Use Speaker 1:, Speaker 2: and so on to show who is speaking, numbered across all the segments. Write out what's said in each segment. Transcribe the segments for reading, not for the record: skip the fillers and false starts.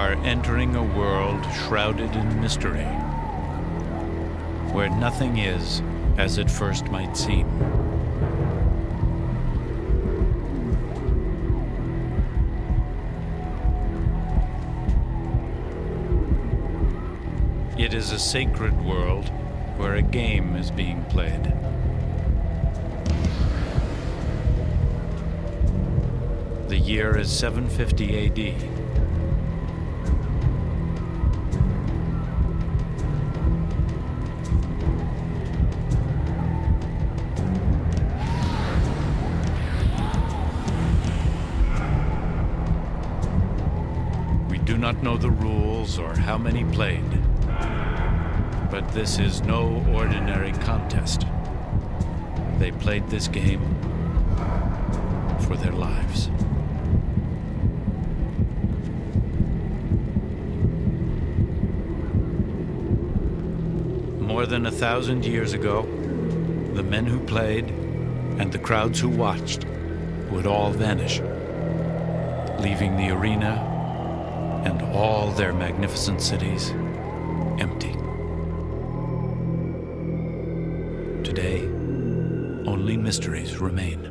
Speaker 1: are entering a world shrouded in mystery, where nothing is as it first might seem. It is a sacred world where a game is being played. The year is 750 AD. We do not know the rules or how many played, but this is no ordinary contest. They played this game for their lives. More than 1,000 years ago, the men who played and the crowds who watched would all vanish, leaving the arena and all their magnificent cities empty. Today, only mysteries remain.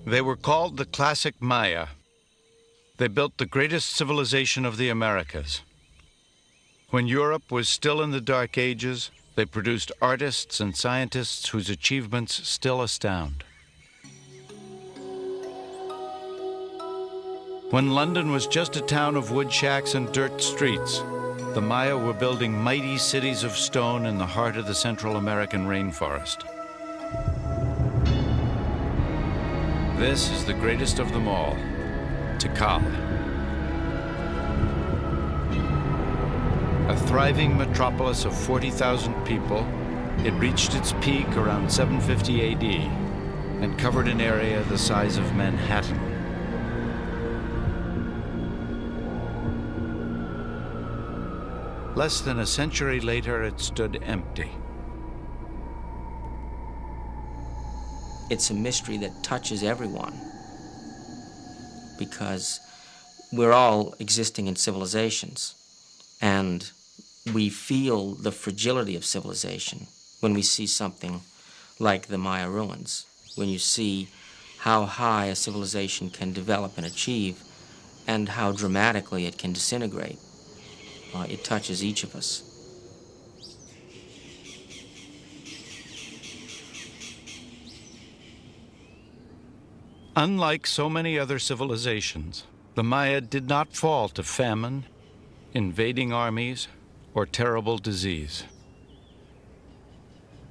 Speaker 1: They were called the classic Maya. They built the greatest civilization of the Americas. When Europe was still in the Dark Ages, they produced artists and scientists whose achievements still astound. When London was just a town of wood shacks and dirt streets, the Maya were building mighty cities of stone in the heart of the Central American rainforest. This is the greatest of them all, Tikal. A thriving metropolis of 40,000 people, it reached its peak around 750 AD and covered an area the size of Manhattan. Less than a century later, it stood empty.
Speaker 2: It's a mystery that touches everyone because we're all existing in civilizations, and we feel the fragility of civilization when we see something like the Maya ruins, when you see how high a civilization can develop and achieve and how dramatically it can disintegrate. It touches each of us.
Speaker 1: Unlike so many other civilizations, the Maya did not fall to famine, invading armies, or terrible disease.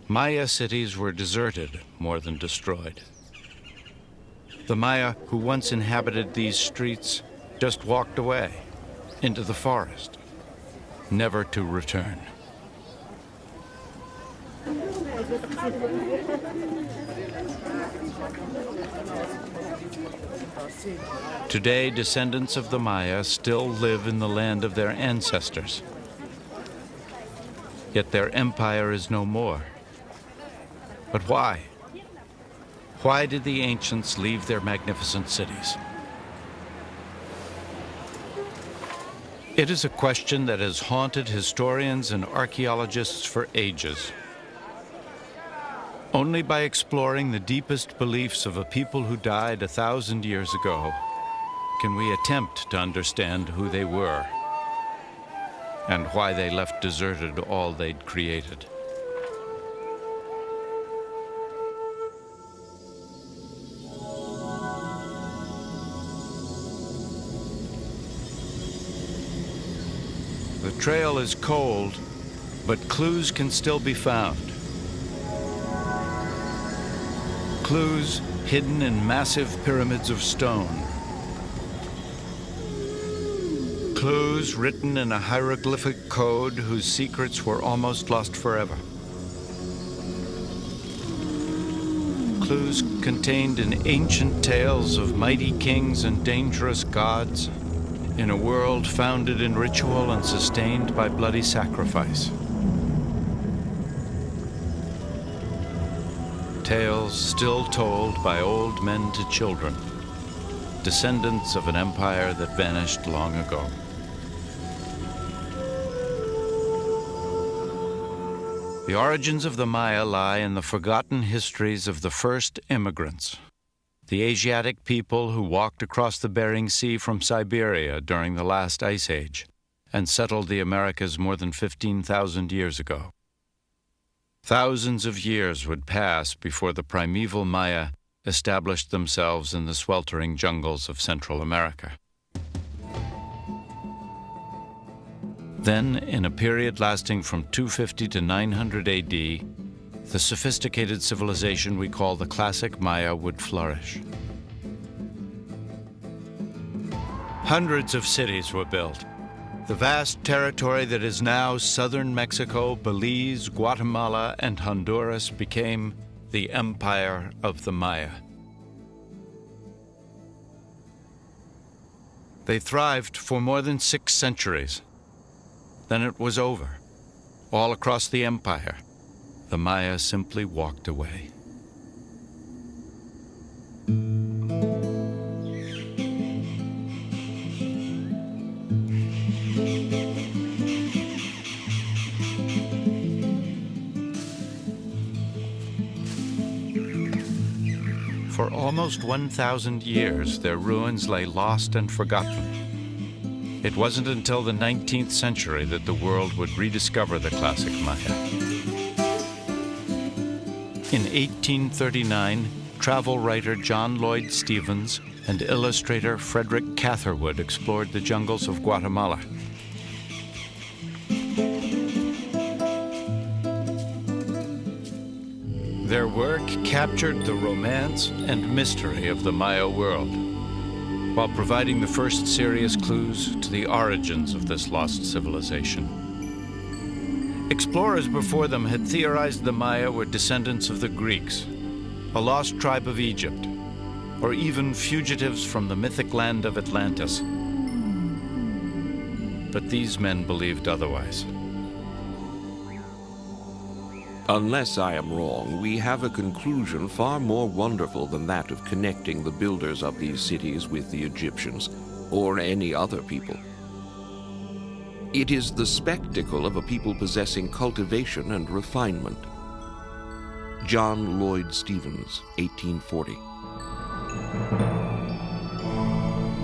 Speaker 1: Maya cities were deserted more than destroyed. The Maya who once inhabited these streets just walked away into the forest, never to return. Today, descendants of the Maya still live in the land of their ancestors. Yet their empire is no more. But why? Why did the ancients leave their magnificent cities? It is a question that has haunted historians and archaeologists for ages. Only by exploring the deepest beliefs of a people who died 1,000 years ago can we attempt to understand who they were and why they left deserted all they'd created. The trail is cold, but clues can still be found. Clues hidden in massive pyramids of stone. clues written in a hieroglyphic code whose secrets were almost lost forever. Clues contained in ancient tales of mighty kings and dangerous gods, in a world founded in ritual and sustained by bloody sacrifice. Tales still told by old men to children, descendants of an empire that vanished long ago. The origins of the Maya lie in the forgotten histories of the first immigrants, the Asiatic people who walked across the Bering Sea from Siberia during the last ice age and settled the Americas more than 15,000 years ago. Thousands of years would pass before the primeval Maya established themselves in the sweltering jungles of Central America. Then, in a period lasting from 250 to 900 AD, the sophisticated civilization we call the classic Maya would flourish. Hundreds of cities were built. The vast territory that is now southern Mexico, Belize, Guatemala, and Honduras became the empire of the Maya. They thrived for more than 6 centuries. Then it was over. All across the empire, the Maya simply walked away. For almost 1,000 years, their ruins lay lost and forgotten. It wasn't until the 19th century that the world would rediscover the classic Maya. In 1839, travel writer John Lloyd Stephens and illustrator Frederick Catherwood explored the jungles of Guatemala. Their work captured the romance and mystery of the Maya world, while providing the first serious clues to the origins of this lost civilization. Explorers before them had theorized the Maya were descendants of the Greeks, a lost tribe of Egypt, or even fugitives from the mythic land of Atlantis. But these men believed otherwise.
Speaker 3: Unless I am wrong, we have a conclusion far more wonderful than that of connecting the builders of these cities with the Egyptians, or any other people. It is the spectacle of a people possessing cultivation and refinement. John Lloyd Stephens, 1840.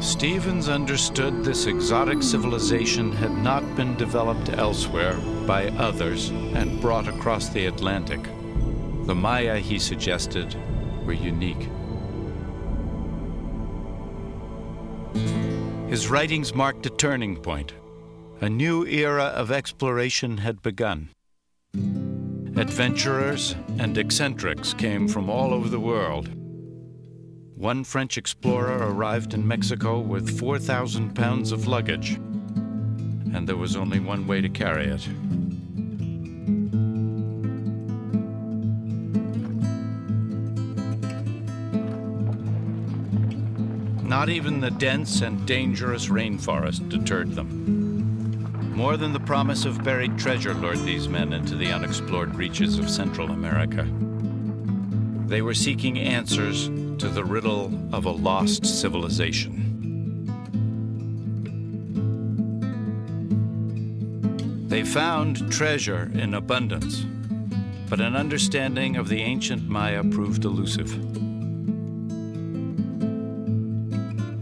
Speaker 1: Stephens understood this exotic civilization had not been developed elsewhere by others and brought across the Atlantic. The Maya, he suggested, were unique. His writings marked a turning point. A new era of exploration had begun. Adventurers and eccentrics came from all over the world. One French explorer arrived in Mexico with 4,000 pounds of luggage, and there was only one way to carry it. Not even the dense and dangerous rainforest deterred them. More than the promise of buried treasure lured these men into the unexplored reaches of Central America. They were seeking answers to the riddle of a lost civilization. They found treasure in abundance, but an understanding of the ancient Maya proved elusive.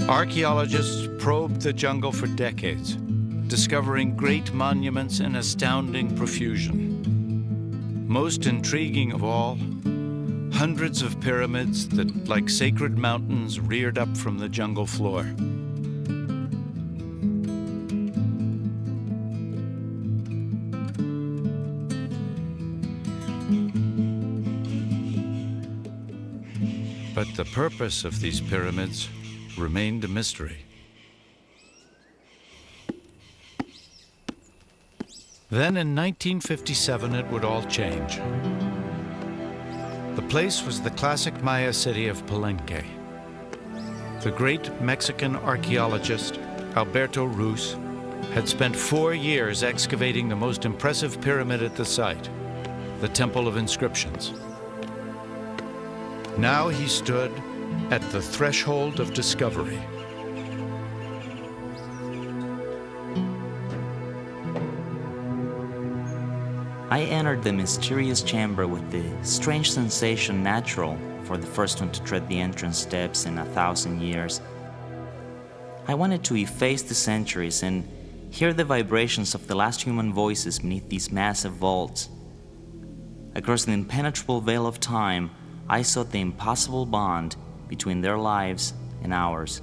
Speaker 1: Archaeologists probed the jungle for decades, discovering great monuments in astounding profusion. Most intriguing of all, hundreds of pyramids that, like sacred mountains, reared up from the jungle floor. But the purpose of these pyramids remained a mystery. Then in 1957, it would all change. The place was the classic Maya city of Palenque. The great Mexican archaeologist, Alberto Ruz, had spent 4 years excavating the most impressive pyramid at the site, the Temple of Inscriptions. Now he stood at the threshold of discovery.
Speaker 4: I entered the mysterious chamber with the strange sensation natural for the first one to tread the entrance steps in 1,000 years. I wanted to efface the centuries and hear the vibrations of the last human voices beneath these massive vaults. Across the impenetrable veil of time, I sought the impossible bond between their lives and ours.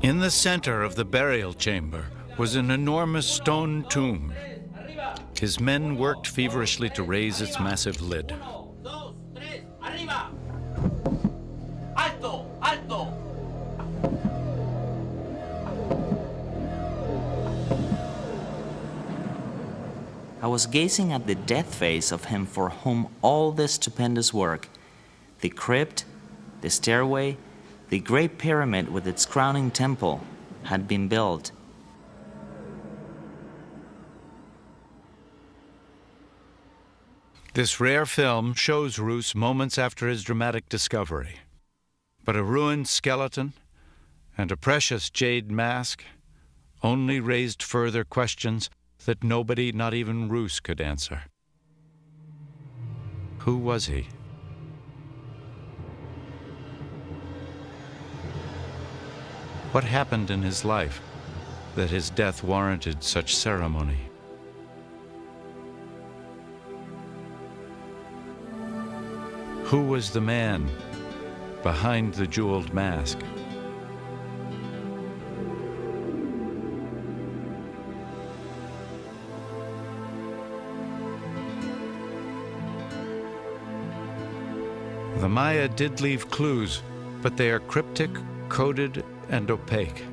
Speaker 1: In the center of the burial chamber was an enormous stone tomb. His men worked feverishly to raise its massive lid.
Speaker 4: I was gazing at the death face of him for whom all this stupendous work, the crypt, the stairway, the great pyramid with its crowning temple, had been built.
Speaker 1: This rare film shows Ruz moments after his dramatic discovery. But a ruined skeleton and a precious jade mask only raised further questions that nobody, not even Ruz, could answer. Who was he? What happened in his life that his death warranted such ceremony? Who was the man behind the jeweled mask? The Maya did leave clues, but they are cryptic, coded, and opaque.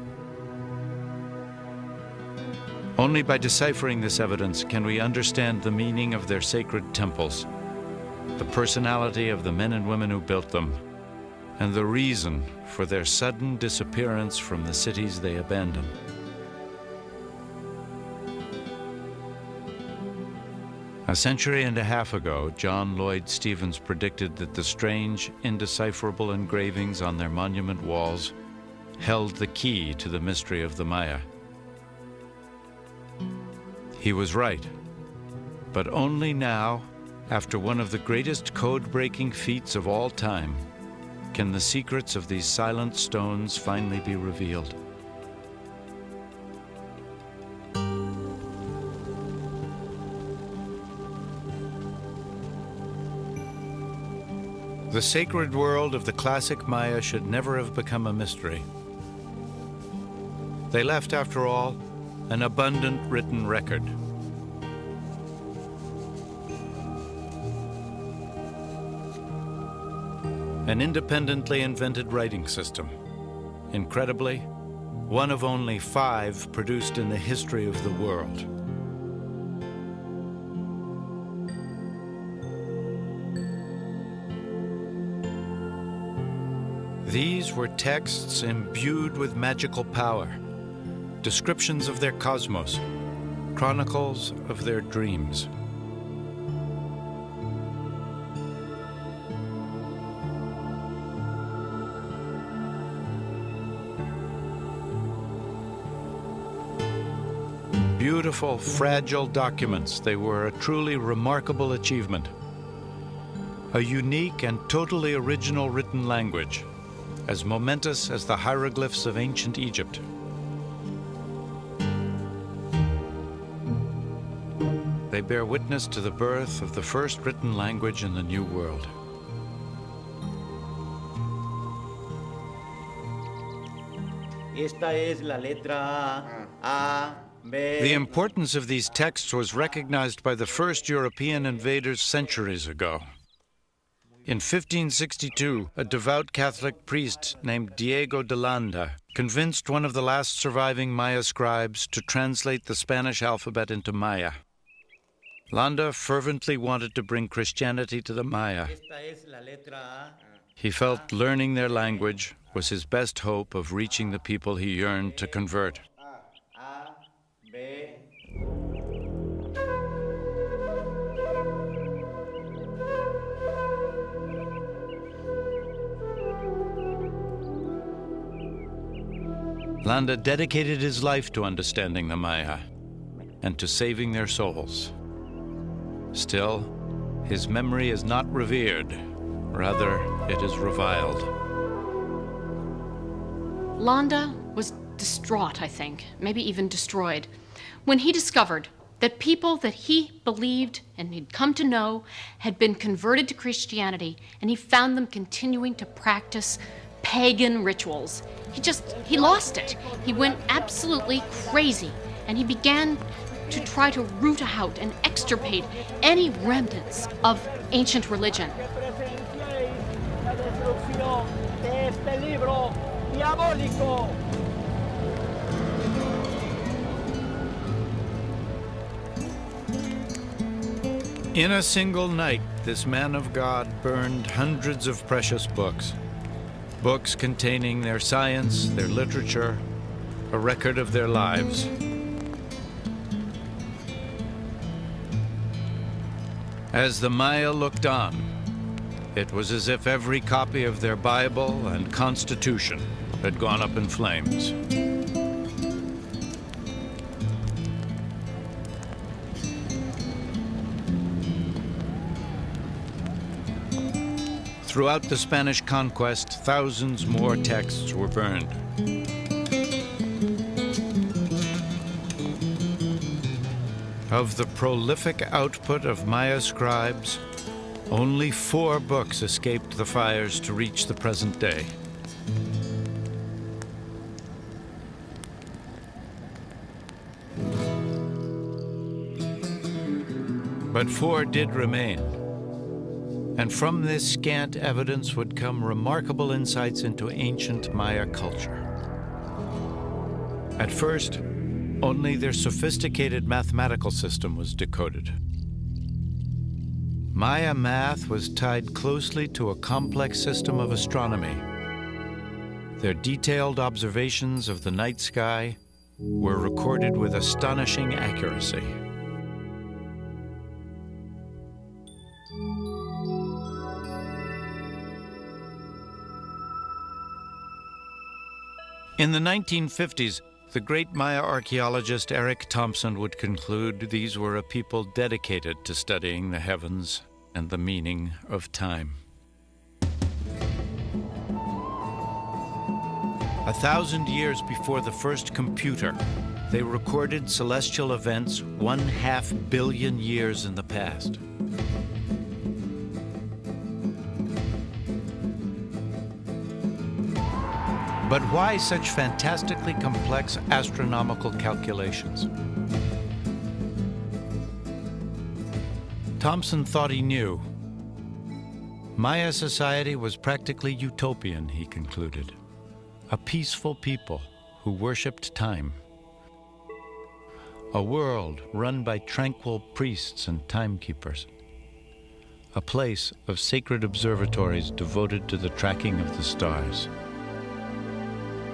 Speaker 1: Only by deciphering this evidence can we understand the meaning of their sacred temples, the personality of the men and women who built them, and the reason for their sudden disappearance from the cities they abandoned. A century and a half ago, John Lloyd Stevens predicted that the strange, indecipherable engravings on their monument walls held the key to the mystery of the Maya. He was right, but only now, after one of the greatest code-breaking feats of all time, can the secrets of these silent stones finally be revealed. The sacred world of the classic Maya should never have become a mystery. They left, after all, an abundant written record. An independently invented writing system. Incredibly, one of only 5 produced in the history of the world. These were texts imbued with magical power, descriptions of their cosmos, chronicles of their dreams. Beautiful, fragile documents, they were a truly remarkable achievement. A unique and totally original written language, as momentous as the hieroglyphs of ancient Egypt. They bear witness to the birth of the first written language in the New World.
Speaker 5: Esta es la letra A, B.
Speaker 1: The importance of these texts was recognized by the first European invaders centuries ago. In 1562, a devout Catholic priest named Diego de Landa convinced one of the last surviving Maya scribes to translate the Spanish alphabet into Maya. Landa fervently wanted to bring Christianity to the Maya. He felt learning their language was his best hope of reaching the people he yearned to convert. Landa dedicated his life to understanding the Maya and to saving their souls. Still, his memory is not revered. Rather, it is reviled.
Speaker 6: Landa was distraught, I think, maybe even destroyed, when he discovered that people that he believed and he'd come to know had been converted to Christianity, and he found them continuing to practice pagan rituals. He lost it. He went absolutely crazy, and he began to try to root out and extirpate any remnants of ancient religion.
Speaker 1: In a single night, this man of God burned hundreds of precious books. Books containing their science, their literature, a record of their lives. As the Maya looked on, it was as if every copy of their Bible and Constitution had gone up in flames. Throughout the Spanish conquest, thousands more texts were burned. Of the prolific output of Maya scribes, only 4 books escaped the fires to reach the present day. But 4 did remain. And from this scant evidence would come remarkable insights into ancient Maya culture. At first, only their sophisticated mathematical system was decoded. Maya math was tied closely to a complex system of astronomy. Their detailed observations of the night sky were recorded with astonishing accuracy. In the 1950s, the great Maya archaeologist Eric Thompson would conclude these were a people dedicated to studying the heavens and the meaning of time. 1,000 years before the first computer, they recorded celestial events 1/2 billion years in the past. But why such fantastically complex astronomical calculations? Thompson thought he knew. Maya society was practically utopian, he concluded. A peaceful people who worshipped time. A world run by tranquil priests and timekeepers. A place of sacred observatories devoted to the tracking of the stars.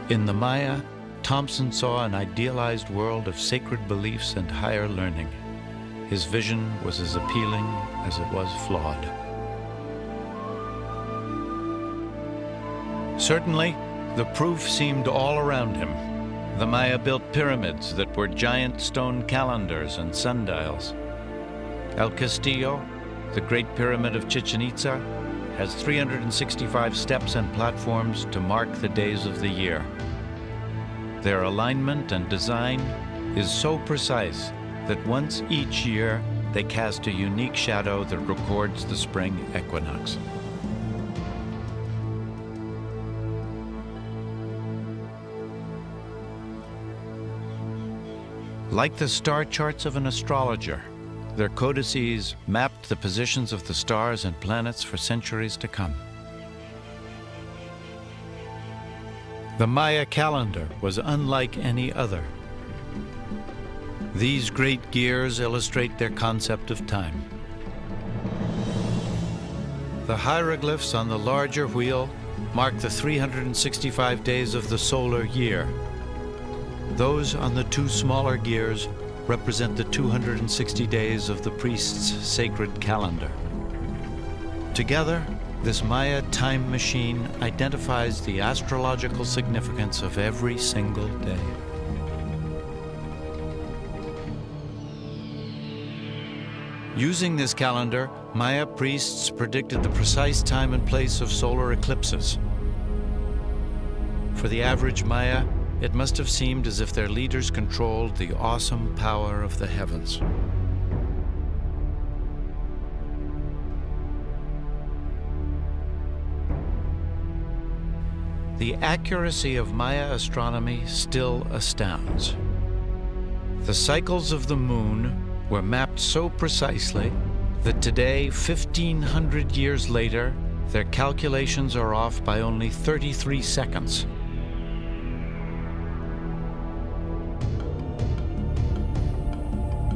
Speaker 1: In the Maya, Thompson saw an idealized world of sacred beliefs and higher learning. His vision was as appealing as it was flawed. Certainly, the proof seemed all around him. The Maya built pyramids that were giant stone calendars and sundials. El Castillo, the Great Pyramid of Chichen Itza, has 365 steps and platforms to mark the days of the year. Their alignment and design is so precise that once each year they cast a unique shadow that records the spring equinox. Like the star charts of an astrologer, their codices mapped the positions of the stars and planets for centuries to come. The Maya calendar was unlike any other. These great gears illustrate their concept of time. The hieroglyphs on the larger wheel mark the 365 days of the solar year. Those on the two smaller gears represent the 260 days of the priest's sacred calendar. Together, this Maya time machine identifies the astrological significance of every single day. Using this calendar, Maya priests predicted the precise time and place of solar eclipses. For the average Maya, it must have seemed as if their leaders controlled the awesome power of the heavens. The accuracy of Maya astronomy still astounds. The cycles of the moon were mapped so precisely that today, 1,500 years later, their calculations are off by only 33 seconds.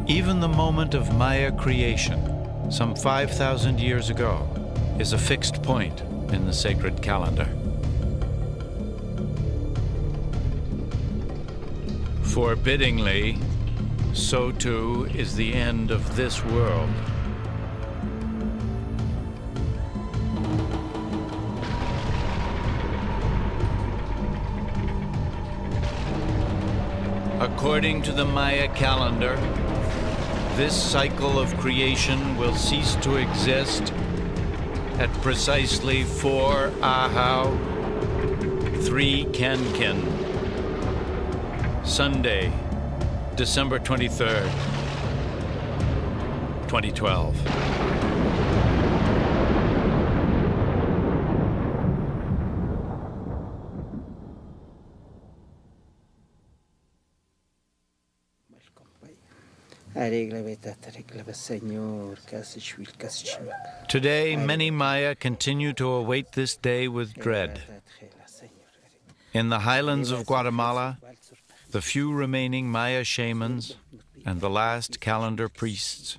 Speaker 1: Even the moment of Maya creation, some 5,000 years ago, is a fixed point in the sacred calendar. Forbiddingly, so too is the end of this world. According to the Maya calendar, this cycle of creation will cease to exist at precisely 4 Ahau, 3 Kankin, Sunday, December 23rd, 2012. Today, many Maya continue to await this day with dread. In the highlands of Guatemala, the few remaining Maya shamans and the last calendar priests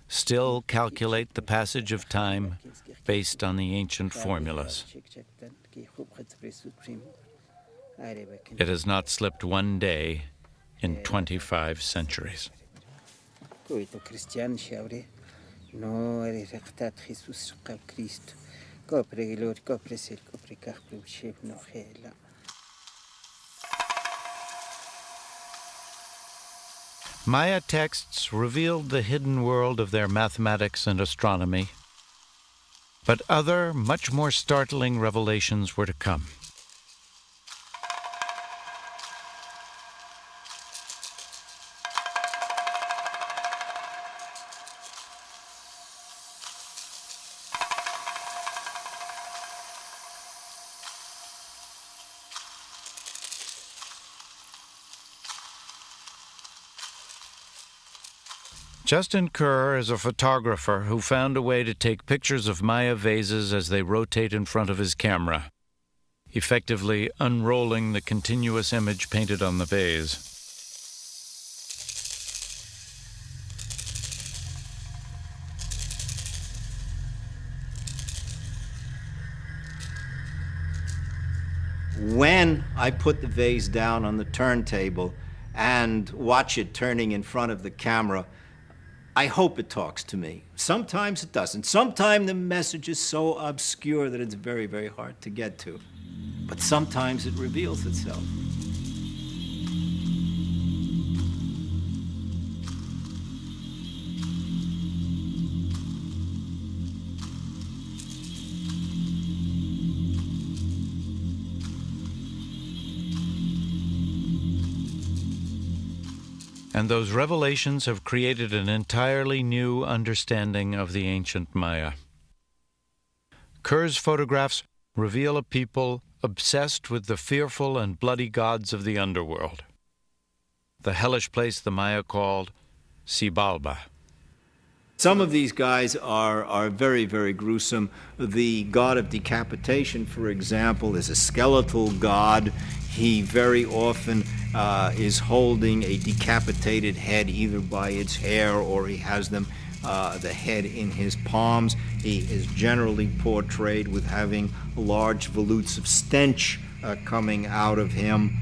Speaker 1: still calculate the passage of time based on the ancient formulas. It has not slipped one day in 25 centuries. Maya texts revealed the hidden world of their mathematics and astronomy, but other, much more startling revelations were to come. Justin Kerr is a photographer who found a way to take pictures of Maya vases as they rotate in front of his camera, effectively unrolling the continuous image painted on the vase.
Speaker 5: When I put the vase down on the turntable and watch it turning in front of the camera, I hope it talks to me. Sometimes it doesn't. Sometimes the message is so obscure that it's very, very hard to get to. But sometimes it reveals itself.
Speaker 1: And those revelations have created an entirely new understanding of the ancient Maya. Kerr's photographs reveal a people obsessed with the fearful and bloody gods of the underworld, the hellish place the Maya called Xibalba.
Speaker 5: Some of these guys are very, very gruesome. The god of decapitation, for example, is a skeletal god. He very often is holding a decapitated head either by its hair or he has them the head in his palms. He is generally portrayed with having large volutes of stench coming out of him.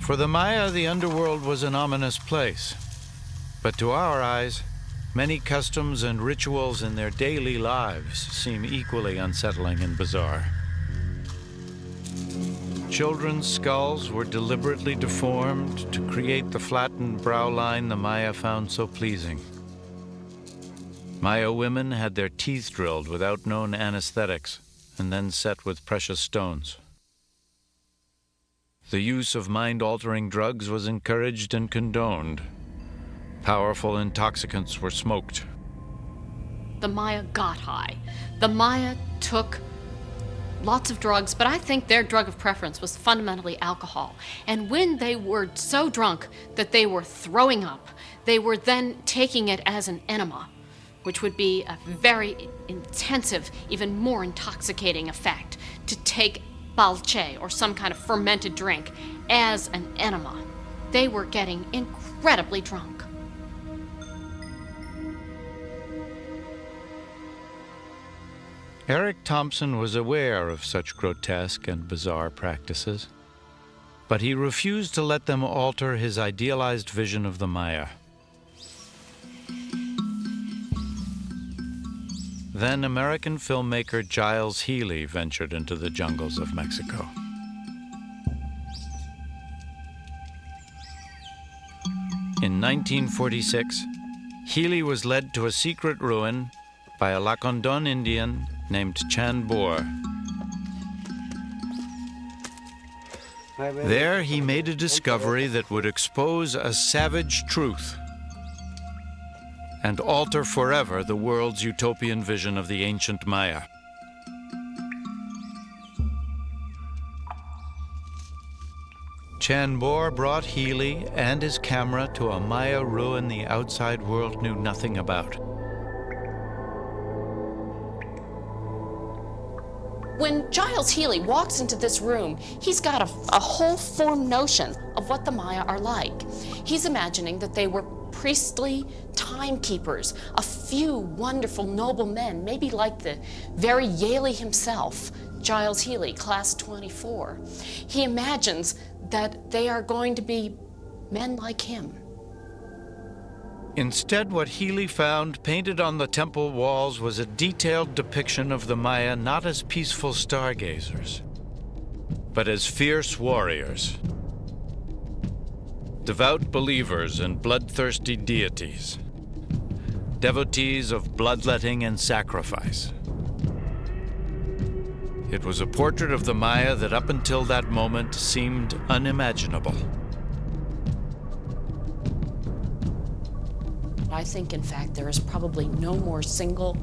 Speaker 1: For the Maya, the underworld was an ominous place. But to our eyes, many customs and rituals in their daily lives seem equally unsettling and bizarre. Children's skulls were deliberately deformed to create the flattened brow line the Maya found so pleasing. Maya women had their teeth drilled without known anesthetics and then set with precious stones. The use of mind-altering drugs was encouraged and condoned. Powerful intoxicants were smoked.
Speaker 6: The Maya got high. The Maya took lots of drugs, but I think their drug of preference was fundamentally alcohol. And when they were so drunk that they were throwing up, they were then taking it as an enema, which would be a very intensive, even more intoxicating effect, to take balche, or some kind of fermented drink, as an enema. They were getting incredibly drunk.
Speaker 1: Eric Thompson was aware of such grotesque and bizarre practices, but he refused to let them alter his idealized vision of the Maya. Then American filmmaker Giles Healy ventured into the jungles of Mexico. In 1946, Healy was led to a secret ruin by a Lacandon Indian named Chan Bor. There he made a discovery that would expose a savage truth and alter forever the world's utopian vision of the ancient Maya. Chan Bor brought Healy and his camera to a Maya ruin the outside world knew nothing about.
Speaker 6: When Giles Healy walks into this room, he's got a whole formed notion of what the Maya are like. He's imagining that they were priestly timekeepers, a few wonderful noble men, maybe like the very Yaley himself, Giles Healy, class 24. He imagines that they are going to be men like him.
Speaker 1: Instead, what Healy found painted on the temple walls was a detailed depiction of the Maya not as peaceful stargazers, but as fierce warriors, devout believers and bloodthirsty deities, devotees of bloodletting and sacrifice. It was a portrait of the Maya that up until that moment seemed unimaginable.
Speaker 6: I think, in fact, there is probably no more single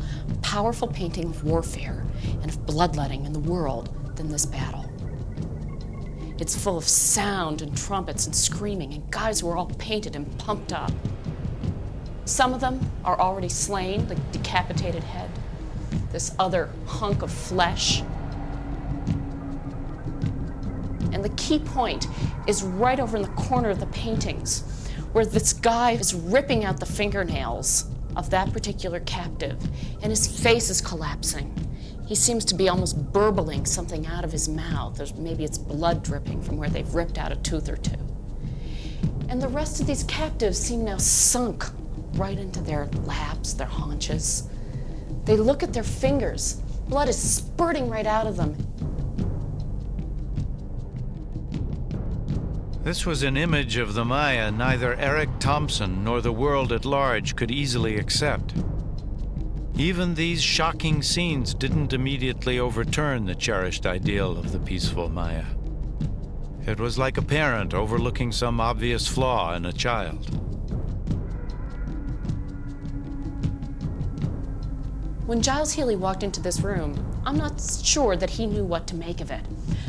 Speaker 6: powerful painting of warfare and of bloodletting in the world than this battle. It's full of sound and trumpets and screaming and guys who are all painted and pumped up. Some of them are already slain, the decapitated head, this other hunk of flesh. And the key point is right over in the corner of the paintings, where this guy is ripping out the fingernails of that particular captive, and his face is collapsing. He seems to be almost burbling something out of his mouth. Maybe it's blood dripping from where they've ripped out a tooth or two. And the rest of these captives seem now sunk right into their laps, their haunches. They look at their fingers. Blood is spurting right out of them.
Speaker 1: This was an image of the Maya neither Eric Thompson nor the world at large could easily accept. Even these shocking scenes didn't immediately overturn the cherished ideal of the peaceful Maya. It was like a parent overlooking some obvious flaw in a child.
Speaker 6: When Giles Healy walked into this room, I'm not sure that he knew what to make of it.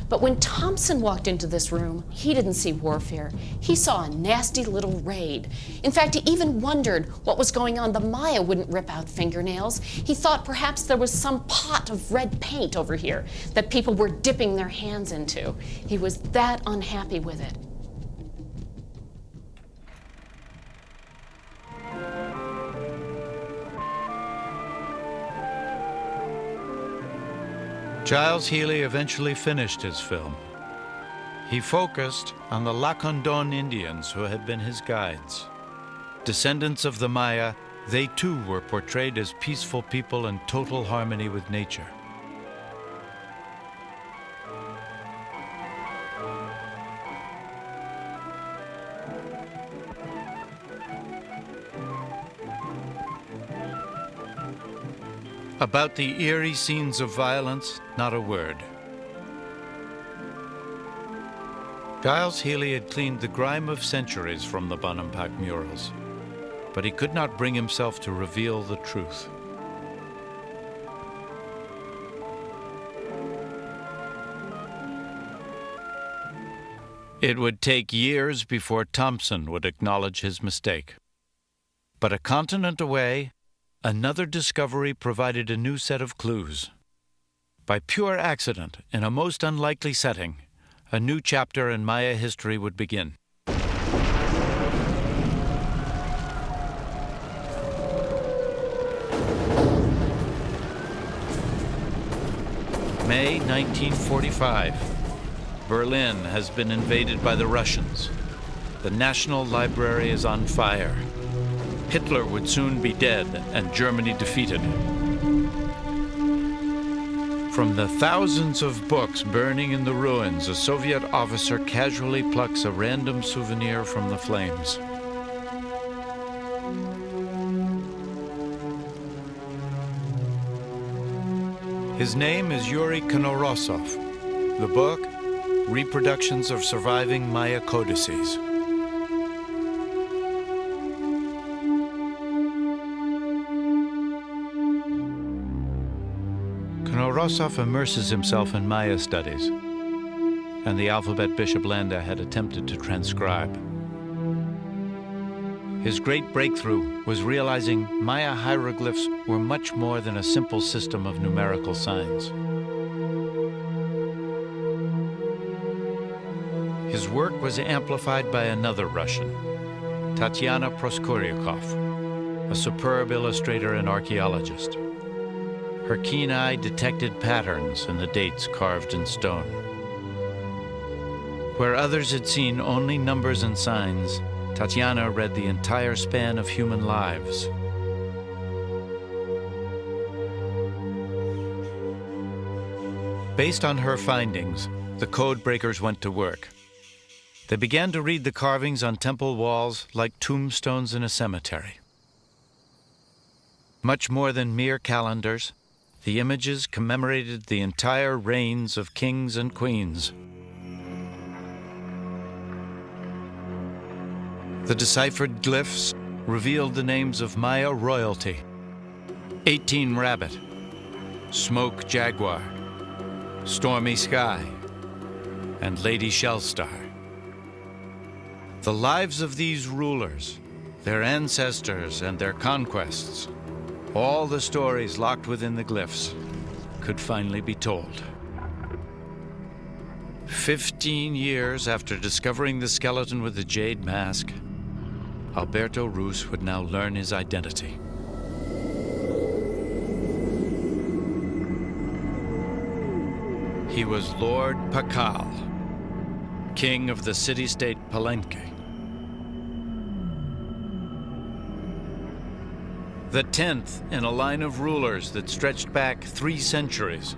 Speaker 6: But But when Thompson walked into this room, he didn't see warfare. He saw a nasty little raid. In fact, he even wondered what was going on. The Maya wouldn't rip out fingernails. He thought perhaps there was some pot of red paint over here that people were dipping their hands into. He was that unhappy with it.
Speaker 1: Giles Healy eventually finished his film. He focused on the Lacandon Indians who had been his guides. Descendants of the Maya, they too were portrayed as peaceful people in total harmony with nature. About the eerie scenes of violence, not a word. Giles Healy had cleaned the grime of centuries from the Bonampak murals, but he could not bring himself to reveal the truth. It would take years before Thompson would acknowledge his mistake. But a continent away, another discovery provided a new set of clues. By pure accident, in a most unlikely setting, a new chapter in Maya history would begin. May 1945. Berlin has been invaded by the Russians. The National Library is on fire. Hitler would soon be dead and Germany defeated. From the thousands of books burning in the ruins, a Soviet officer casually plucks a random souvenir from the flames. His name is Yuri Konorosov. The book, Reproductions of Surviving Maya Codices. Konorosov immerses himself in Maya studies, and the alphabet Bishop Landa had attempted to transcribe. His great breakthrough was realizing Maya hieroglyphs were much more than a simple system of numerical signs. His work was amplified by another Russian, Tatyana Proskoryakov, a superb illustrator and archaeologist. Her keen eye detected patterns in the dates carved in stone. Where others had seen only numbers and signs, Tatyana read the entire span of human lives. Based on her findings, the code breakers went to work. They began to read the carvings on temple walls like tombstones in a cemetery. Much more than mere calendars, the images commemorated the entire reigns of kings and queens. The deciphered glyphs revealed the names of Maya royalty: 18 Rabbit, Smoke Jaguar, Stormy Sky, and Lady Shellstar. The lives of these rulers, their ancestors and their conquests, all the stories locked within the glyphs, could finally be told. 15 years after discovering the skeleton with the jade mask, Alberto Ruz would now learn his identity. He was Lord Pakal, king of the city-state Palenque. The 10th in a line of rulers that stretched back 3 centuries.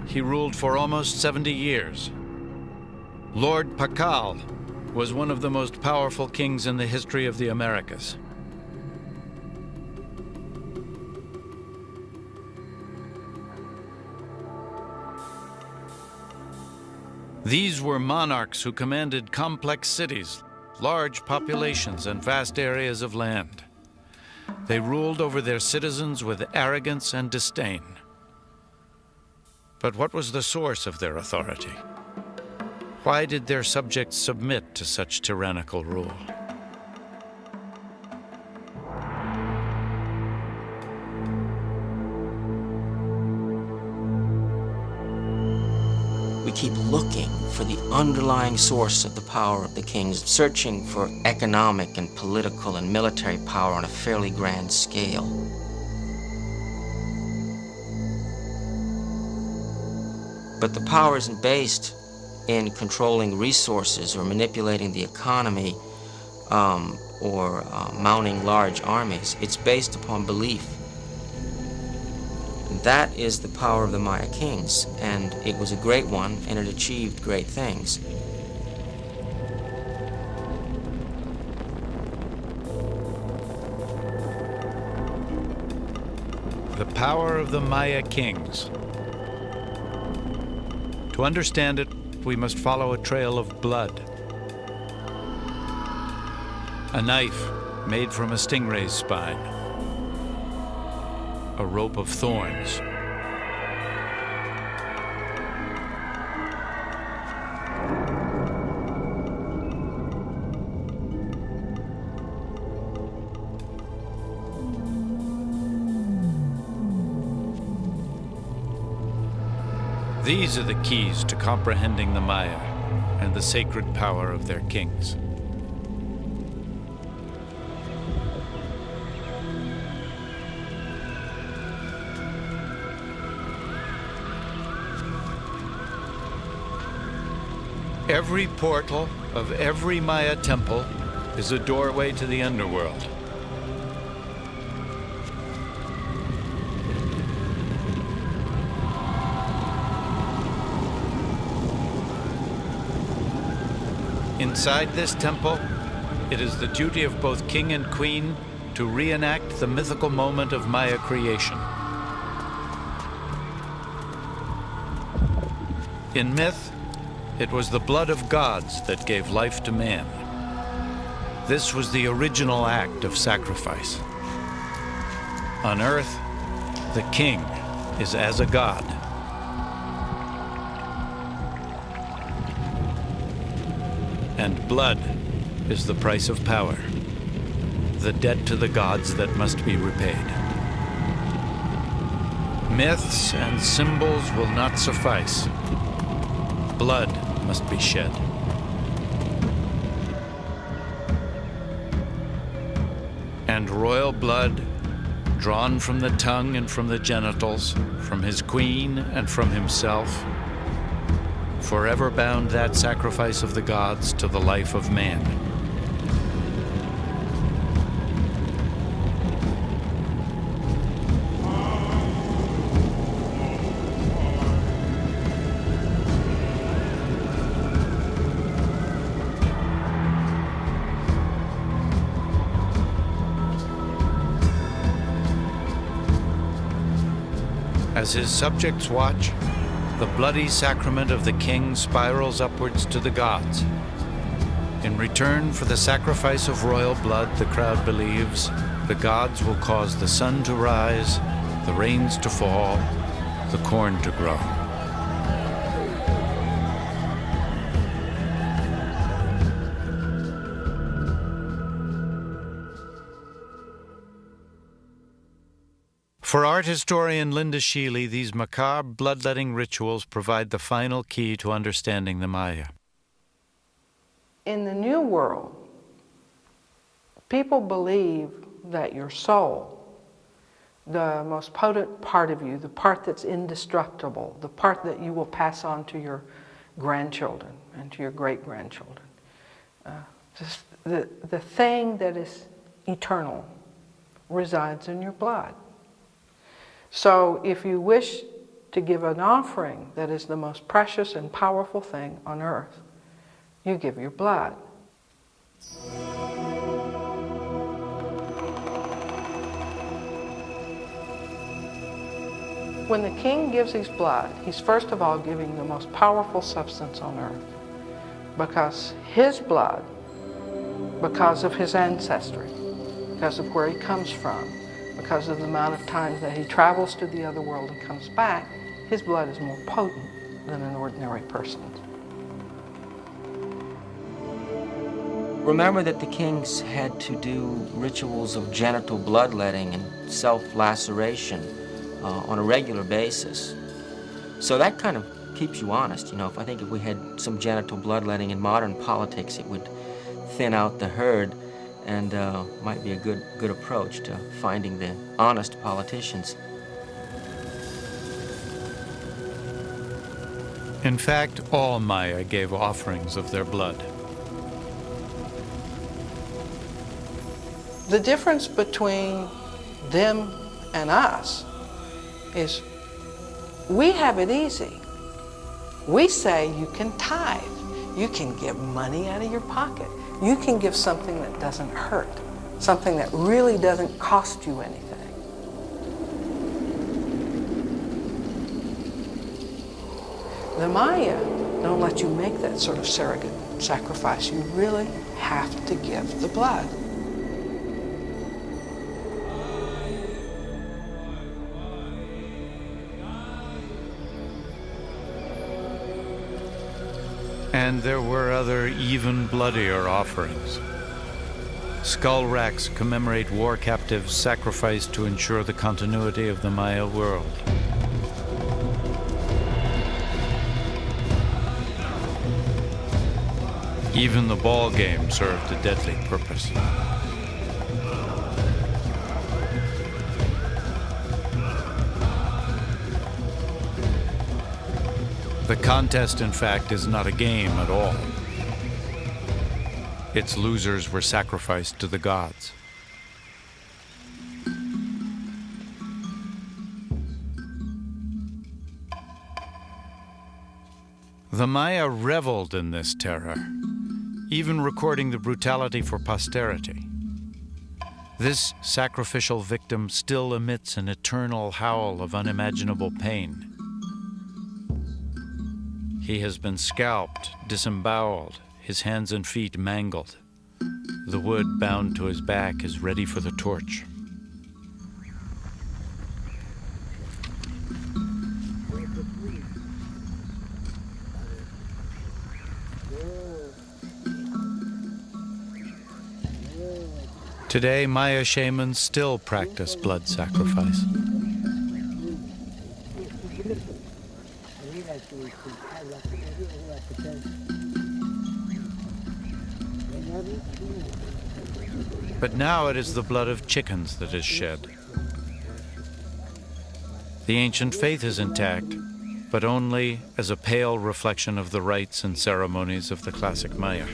Speaker 1: He ruled for almost 70 years. Lord Pakal was one of the most powerful kings in the history of the Americas. These were monarchs who commanded complex cities, large populations, and vast areas of land. They ruled over their citizens with arrogance and disdain. But what was the source of their authority? Why did their subjects submit to such tyrannical rule?
Speaker 2: We keep looking for the underlying source of the power of the kings, searching for economic and political and military power on a fairly grand scale. But the power isn't based in controlling resources or manipulating the economy or mounting large armies. It's based upon belief. That is the power of the Maya kings, and it was a great one, and it achieved great things.
Speaker 1: The power of the Maya kings. To understand it, we must follow a trail of blood. A knife made from a stingray's spine. A rope of thorns. These are the keys to comprehending the Maya and the sacred power of their kings. Every portal of every Maya temple is a doorway to the underworld. Inside this temple, it is the duty of both king and queen to reenact the mythical moment of Maya creation. In myth, it was the blood of gods that gave life to man. This was the original act of sacrifice. On earth, the king is as a god. And blood is the price of power, the debt to the gods that must be repaid. Myths and symbols will not suffice. Blood must be shed. And royal blood, drawn from the tongue and from the genitals, from his queen and from himself, forever bound that sacrifice of the gods to the life of man. As his subjects watch, the bloody sacrament of the king spirals upwards to the gods. In return for the sacrifice of royal blood, the crowd believes, the gods will cause the sun to rise, the rains to fall, the corn to grow. For art historian Linda Sheely, these macabre bloodletting rituals provide the final key to understanding the Maya.
Speaker 7: In the New World, people believe that your soul, the most potent part of you, the part that's indestructible, the part that you will pass on to your grandchildren and to your great-grandchildren, the thing that is eternal resides in your blood. So if you wish to give an offering that is the most precious and powerful thing on earth, you give your blood. When the king gives his blood, he's first of all giving the most powerful substance on earth, because his blood, because of his ancestry, because of where he comes from, because of the amount of times that he travels to the other world and comes back, his blood is more potent than an ordinary person's.
Speaker 2: Remember that the kings had to do rituals of genital bloodletting and self-laceration on a regular basis. So that kind of keeps you honest. You know, I think if we had some genital bloodletting in modern politics, it would thin out the herd and might be a good approach to finding the honest politicians.
Speaker 1: In fact, all Maya gave offerings of their blood.
Speaker 7: The difference between them and us is we have it easy. We say you can tithe. You can give money out of your pocket. You can give something that doesn't hurt, something that really doesn't cost you anything. The Maya don't let you make that sort of surrogate sacrifice. You really have to give the blood.
Speaker 1: And there were other even bloodier offerings. Skull racks commemorate war captives sacrificed to ensure the continuity of the Maya world. Even the ball game served a deadly purpose. The contest, in fact, is not a game at all. Its losers were sacrificed to the gods. The Maya reveled in this terror, even recording the brutality for posterity. This sacrificial victim still emits an eternal howl of unimaginable pain. He has been scalped, disemboweled, his hands and feet mangled. The wood bound to his back is ready for the torch. Today, Maya shamans still practice blood sacrifice. But now it is the blood of chickens that is shed. The ancient faith is intact, but only as a pale reflection of the rites and ceremonies of the classic Maya.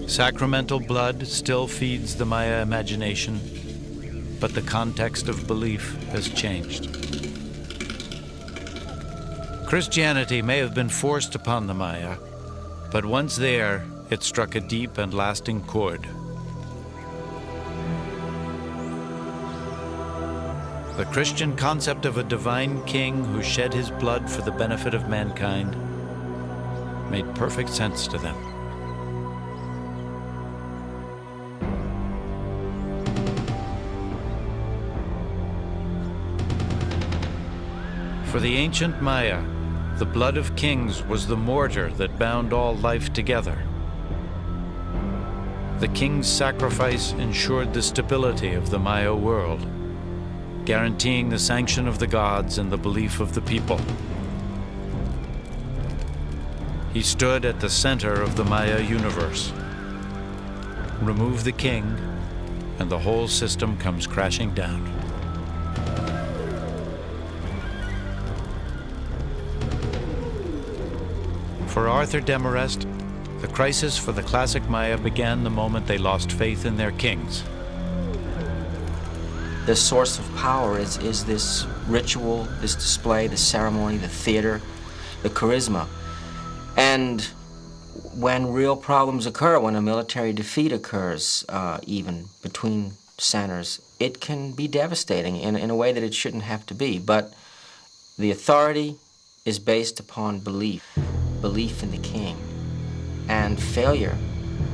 Speaker 1: Sacramental blood still feeds the Maya imagination, but the context of belief has changed. Christianity may have been forced upon the Maya, but once there, it struck a deep and lasting chord. The Christian concept of a divine king who shed his blood for the benefit of mankind made perfect sense to them. For the ancient Maya, the blood of kings was the mortar that bound all life together. The king's sacrifice ensured the stability of the Maya world, guaranteeing the sanction of the gods and the belief of the people. He stood at the center of the Maya universe. Remove the king, and the whole system comes crashing down. For Arthur Demarest, the crisis for the classic Maya began the moment they lost faith in their kings.
Speaker 2: The source of power is this ritual, this display, the ceremony, the theater, the charisma. And when real problems occur, when a military defeat occurs, even between centers, it can be devastating in a way that it shouldn't have to be. But the authority is based upon belief in the king. And failure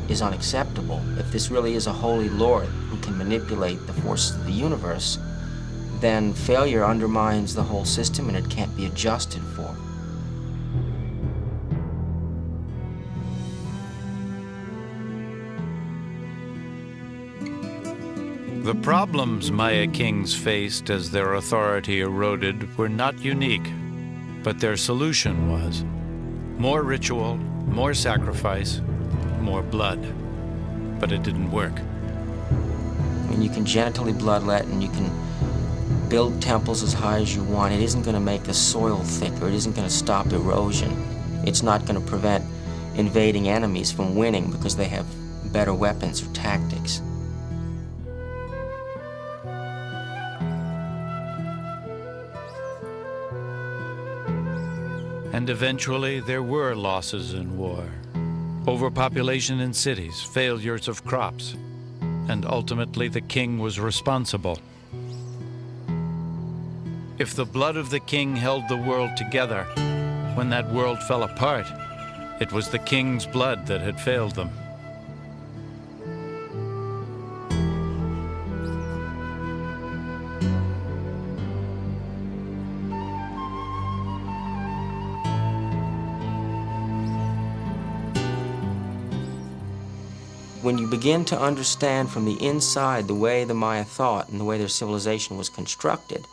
Speaker 2: is unacceptable. If this really is a holy lord who can manipulate the forces of the universe, then failure undermines the whole system and it can't be adjusted for.
Speaker 1: The problems Maya kings faced as their authority eroded were not unique, but their solution was more ritual, more sacrifice, more blood. But it didn't work.
Speaker 2: I mean, you can genitally bloodlet and you can build temples as high as you want. It isn't going to make the soil thicker. It isn't going to stop erosion. It's not going to prevent invading enemies from winning because they have better weapons or tactics.
Speaker 1: And eventually there were losses in war. Overpopulation in cities, failures of crops, and ultimately the king was responsible. If the blood of the king held the world together, when that world fell apart, it was the king's blood that had failed them.
Speaker 2: When you begin to understand from the inside the way the Maya thought and the way their civilization was constructed,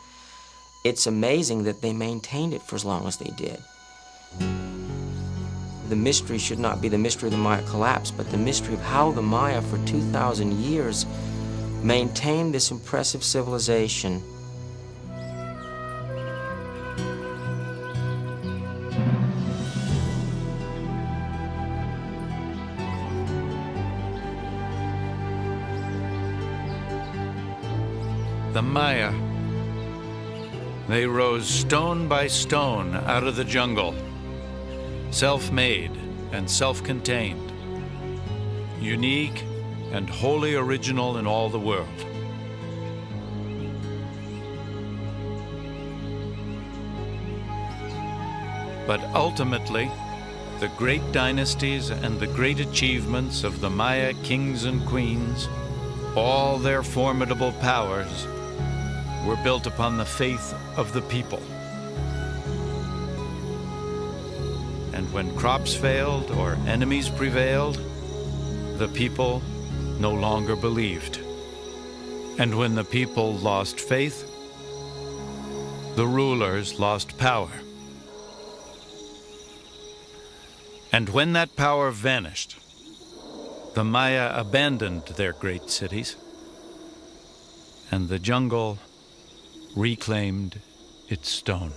Speaker 2: it's amazing that they maintained it for as long as they did. The mystery should not be the mystery of the Maya collapse, but the mystery of how the Maya for 2,000 years maintained this impressive civilization.
Speaker 1: The Maya, they rose stone by stone out of the jungle, self-made and self-contained, unique and wholly original in all the world. But ultimately, the great dynasties and the great achievements of the Maya kings and queens, all their formidable powers, were built upon the faith of the people. And when crops failed or enemies prevailed, the people no longer believed. And when the people lost faith, the rulers lost power. And when that power vanished, the Maya abandoned their great cities, and the jungle reclaimed its stone.